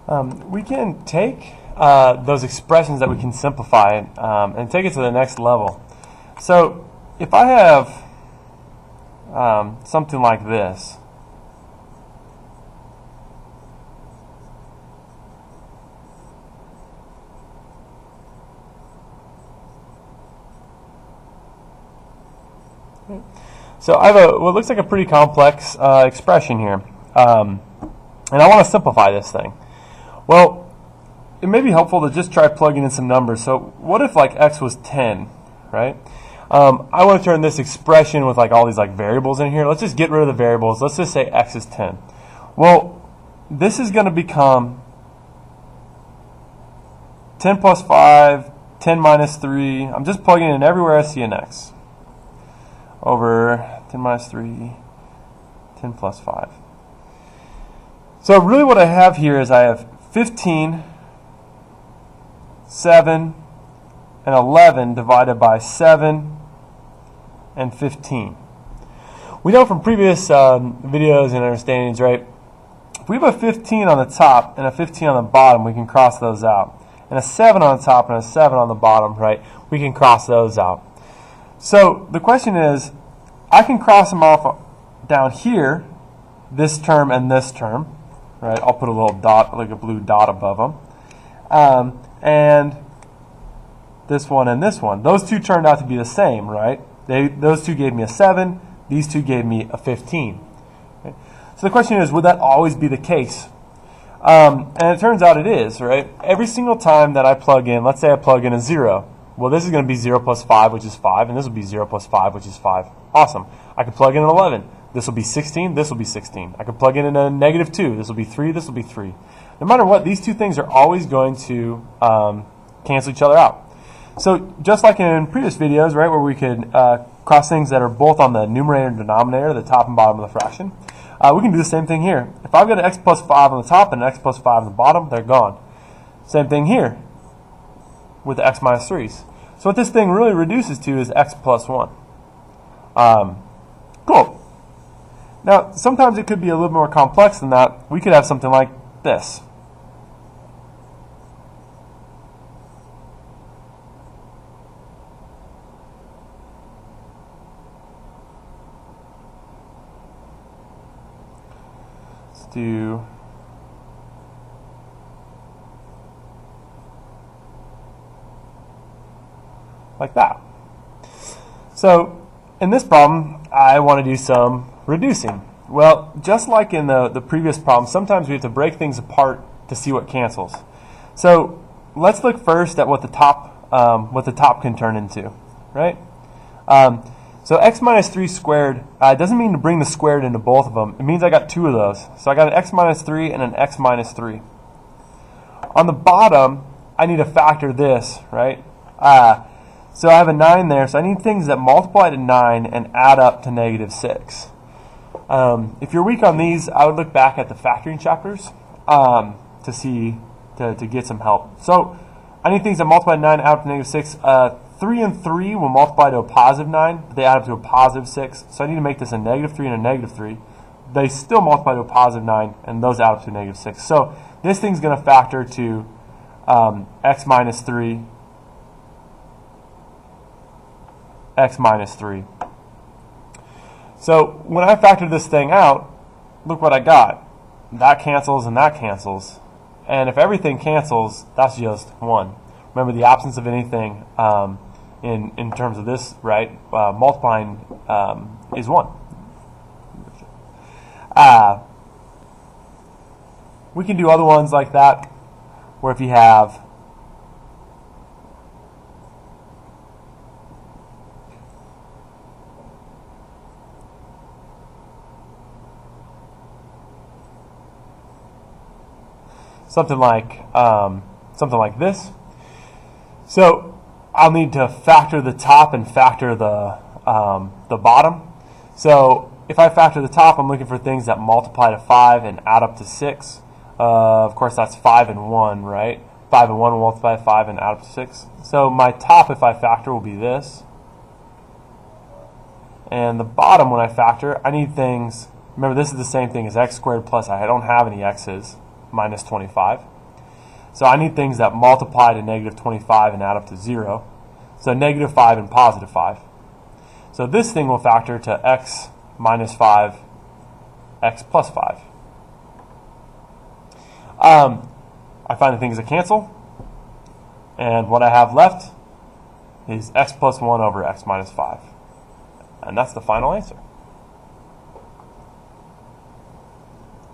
We can take those expressions that we can simplify and take it to the next level. So if I have something like this, so I have what looks like a pretty complex expression here, and I want to simplify this thing. Well, it may be helpful to just try plugging in some numbers. So what if like x was 10, right? I want to turn this expression with like all these like variables in here. Let's just get rid of the variables. Let's just say x is 10. Well, this is going to become 10 plus 5, 10 minus 3. I'm just plugging in everywhere I see an x. Over 10 minus 3, 10 plus 5. So really what I have here is I have 15, 7, and 11 divided by 7 and 15. We know from previous videos and understandings, right? If we have a 15 on the top and a 15 on the bottom, we can cross those out. And a 7 on the top and a 7 on the bottom, right? We can cross those out. So the question is, I can cross them off down here, this term and this term, right? I'll put a little dot, like a blue dot above them. And this one and this one. Those two turned out to be the same, right? Those two gave me a 7. These two gave me a 15. Okay? So the question is, would that always be the case? And it turns out it is, right? Every single time that I plug in, let's say I plug in a 0. Well, this is going to be 0 plus 5, which is 5, and this will be 0 plus 5, which is 5. Awesome. I can plug in an 11. This will be 16. This will be 16. I can plug in a negative 2. This will be 3. This will be 3. No matter what, these two things are always going to cancel each other out. So just like in previous videos, right, where we could cross things that are both on the numerator and denominator, the top and bottom of the fraction, we can do the same thing here. If I've got an x plus 5 on the top and an x plus 5 on the bottom, they're gone. Same thing here with the x minus 3's. So what this thing really reduces to is x plus 1. Cool. Now, sometimes it could be a little more complex than that. We could have something like this. Let's do like that. So in this problem, I want to do some reducing. Well, just like in the previous problem, sometimes we have to break things apart to see what cancels. So let's look first at what the top can turn into, right? So x minus 3 squared doesn't mean to bring the squared into both of them. It means I got two of those. So I got an x minus 3 and an x minus 3. On the bottom, I need to factor this, right? So I have a 9 there, so I need things that multiply to 9 and add up to negative 6. If you're weak on these, I would look back at the factoring chapters to get some help. So I need things that multiply to 9 and add up to negative 6. 3 and 3 will multiply to a positive 9, but they add up to a positive 6. So I need to make this a negative 3 and a negative 3. They still multiply to a positive 9, and those add up to a negative 6. So this thing's going to factor to x minus 3, x minus 3. So when I factor this thing out, look what I got. That cancels and that cancels. And if everything cancels, that's just 1. Remember, the absence of anything in terms of this, right, multiplying is 1. We can do other ones like that, where if you have something like this. So I'll need to factor the top and factor the bottom. So if I factor the top, I'm looking for things that multiply to 5 and add up to 6. Of course, that's 5 and 1, right? 5 and 1 will multiply to 5 and add up to 6. So my top, if I factor, will be this. And the bottom, when I factor, I need things. Remember, this is the same thing as x squared plus I don't have any x's, minus 25. So I need things that multiply to negative 25 and add up to 0. So negative 5 and positive 5. So this thing will factor to x minus 5, x plus 5. I find the things that cancel, and what I have left is x plus 1 over x minus 5. And that's the final answer.